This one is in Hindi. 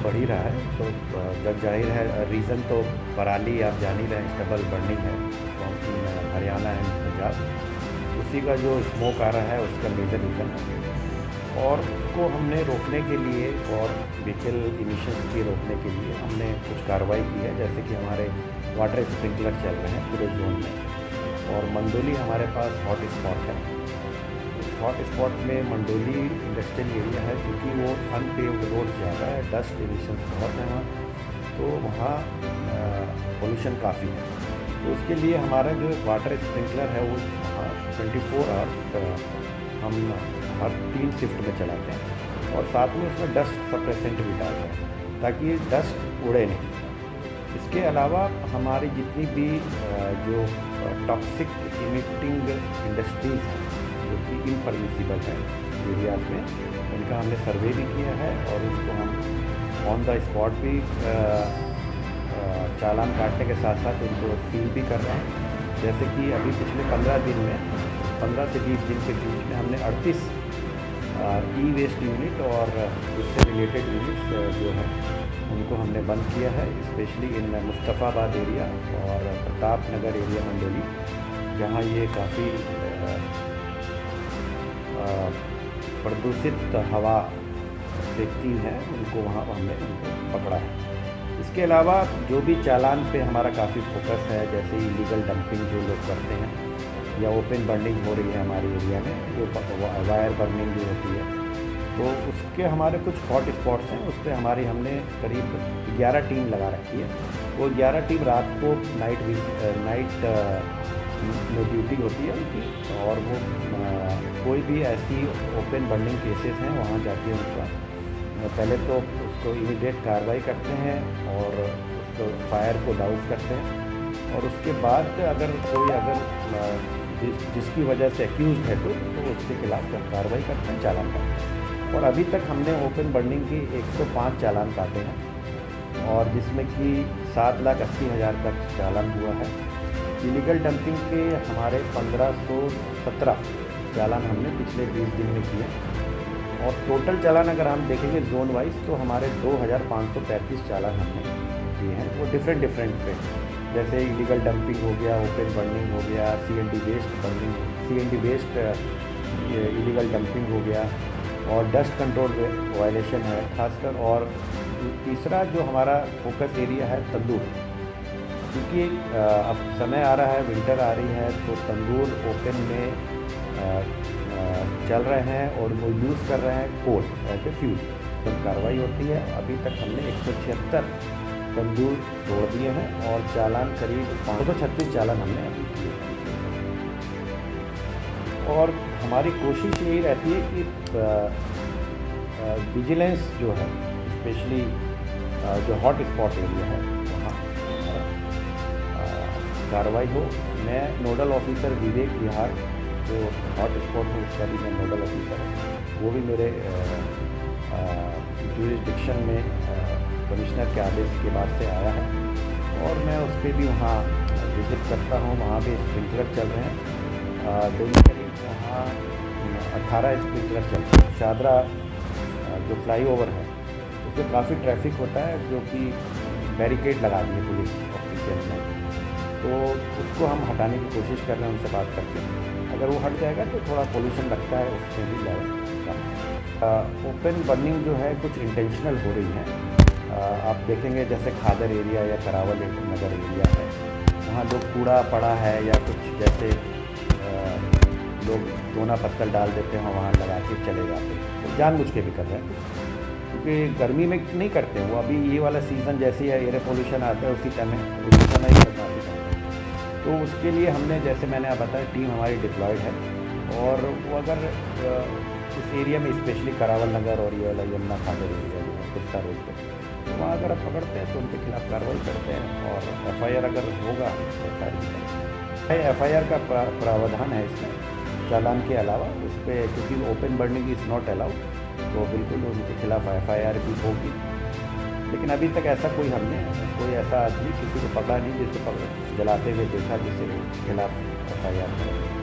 बढ़ ही रहा है, तो जग जाहिर है रीज़न तो पराली आप जान ही रहे हैं, स्टबल बर्निंग है फ्रॉम हरियाणा एंड पंजाब, उसी का जो स्मोक आ रहा है उसका मेजर रीज़न है। और उसको हमने रोकने के लिए और व्हीकल इमिशंस की रोकने के लिए हमने कुछ कार्रवाई की है, जैसे कि हमारे वाटर स्प्रिंकलर चल रहे हैं पूरे जोन में। और मंडोली हमारे पास हॉट स्पॉट है। उस हॉट स्पॉट में मंडोली इंडस्ट्रियल एरिया है, क्योंकि वो अनपेव्ड रोड ज़्यादा है, डस्ट एमिशंस बहुत हैं वहाँ, तो वहाँ पोल्यूशन काफ़ी है। तो उसके लिए हमारा जो वाटर स्प्रिंकलर है वो 24 आवर्स हम हर 3 शिफ्ट में चलाते हैं, और साथ में उसमें डस्ट सप्रेसेंट भी डाल रहे हैं ताकि डस्ट उड़े नहीं। इसके अलावा हमारी जितनी भी जो टॉक्सिक इमिटिंग इंडस्ट्रीज़ हैं जो कि इनपरमिसिबल है एरियाज़ में, उनका हमने सर्वे भी किया है और उनको हम ऑन द स्पॉट भी चालान काटने के साथ साथ उनको सील भी कर रहे हैं। जैसे कि अभी पिछले 15 दिन में 15 से 20 दिन के बीच में हमने 38 ई वेस्ट यूनिट और उससे रिलेटेड यूनिट्स जो है उनको हमने बंद किया है, स्पेशली इन मुस्तफ़ाबाद एरिया और प्रताप नगर एरिया मंडोली, जहाँ ये काफ़ी प्रदूषित हवा फेंकती हैं, उनको वहाँ हमने उनको पकड़ा है। इसके अलावा जो भी चालान पे हमारा काफ़ी फोकस है, जैसे इलीगल डंपिंग जो लोग करते हैं या ओपन बर्निंग हो रही है हमारे एरिया में, जो वायर बर्निंग भी होती है, तो उसके हमारे कुछ हॉट स्पॉट्स हैं, उस पर हमारी हमने करीब 11 टीम लगा रखी है। वो 11 टीम रात को नाइट में ड्यूटी होती है उनकी, और वो कोई भी ऐसी ओपन बर्निंग केसेस हैं वहाँ जाके उनका पहले तो उसको इमीडिएट कार्रवाई करते हैं और उसको फायर को डाउस करते हैं, और उसके बाद अगर जिसकी वजह से एक्यूज्ड है कोई, तो उसके खिलाफ कार्रवाई करते हैं, चालान काटते हैं। और अभी तक हमने ओपन बर्निंग की 105 चालान काटे हैं, और जिसमें कि 7,80,000 का चालान हुआ है। इलीगल डंपिंग के हमारे 1517 चालान हमने पिछले 20 दिन में किए, और टोटल चालान अगर हम देखेंगे जोन वाइज तो हमारे 2,535 चालान हमने किए हैं। वो डिफरेंट पे, जैसे इलीगल डंपिंग हो गया, ओपन बर्निंग हो गया, सीएनडी वेस्ट इलीगल डंपिंग हो गया, और डस्ट कंट्रोल वायलेशन है खासकर। और तीसरा जो हमारा फोकस एरिया है तंदूर, क्योंकि अब समय आ रहा है, विंटर आ रही है, तो तंदूर ओपन में चल रहे हैं और वो यूज़ कर रहे हैं कोल एज ए फ्यूल, तो कार्रवाई होती है। अभी तक हमने 176 तंदूर तोड़ दिए हैं, और चालान करीब 536 चालान हमने अभी किए हैं। और हमारी कोशिश यही रहती है कि विजिलेंस जो है, स्पेशली जो हॉट स्पॉट एरिया है वहाँ कार्रवाई हो। मैं नोडल ऑफिसर विवेक विहार जो हॉट स्पॉट है उसका भी मैं नोडल ऑफिसर है, वो भी मेरे जुरिसडिक्शन में कमिश्नर के आदेश के बाद से आया है, और मैं उस पर भी वहाँ विज़िट करता हूँ। वहाँ भी स्प्रिंकलर चल रहे हैं, डेली करीब वहाँ 18 स्प्रिंकलर चलते हैं। शादरा जो फ्लाईओवर है उस पर काफ़ी ट्रैफिक होता है, जो कि बैरिकेड लगा दिए पुलिस ऑफिसर ने, तो उसको हम हटाने की कोशिश कर रहे हैं, उनसे बात करके। अगर वो हट जाएगा तो थोड़ा पोल्यूशन लगता है, उसमें भी लेवल कम। ओपन बर्निंग जो है कुछ इंटेंशनल हो रही है। आप देखेंगे जैसे खादर एरिया या करावल नगर एरिया है, वहाँ लोग कूड़ा पड़ा है या कुछ जैसे लोग दोना पत्थर डाल देते हैं, वहाँ लगा के चले जाते हैं, तो जानबूझ के भी कर रहे हैं, क्योंकि गर्मी में नहीं करते हैं वो। अभी ये वाला सीज़न जैसे एयर पोल्यूशन आता है उसी समय ही करना है, तो उसके लिए हमने, जैसे मैंने आप बताया, टीम हमारी डिप्लॉयड है, और वो अगर उस एरिया में स्पेशली करावल नगर और ये वाला यमुना खादर एरिया जो है कुस्ता रोड पर, तो वहाँ अगर आप पकड़ते हैं तो उनके खिलाफ कार्रवाई करते हैं, और एफआईआर अगर होगा तो एफआईआर भी करेंगे। एफआईआर का प्रावधान है इसमें चालान के अलावा उस पर, क्योंकि open burning is not allowed, तो बिल्कुल उनके खिलाफ एफआईआर भी होगी। लेकिन अभी तक ऐसा कोई ऐसा आदमी किसी को पकड़ा नहीं जिसको जलाते हुए देखा जिसके खिलाफ एफआईआर करें।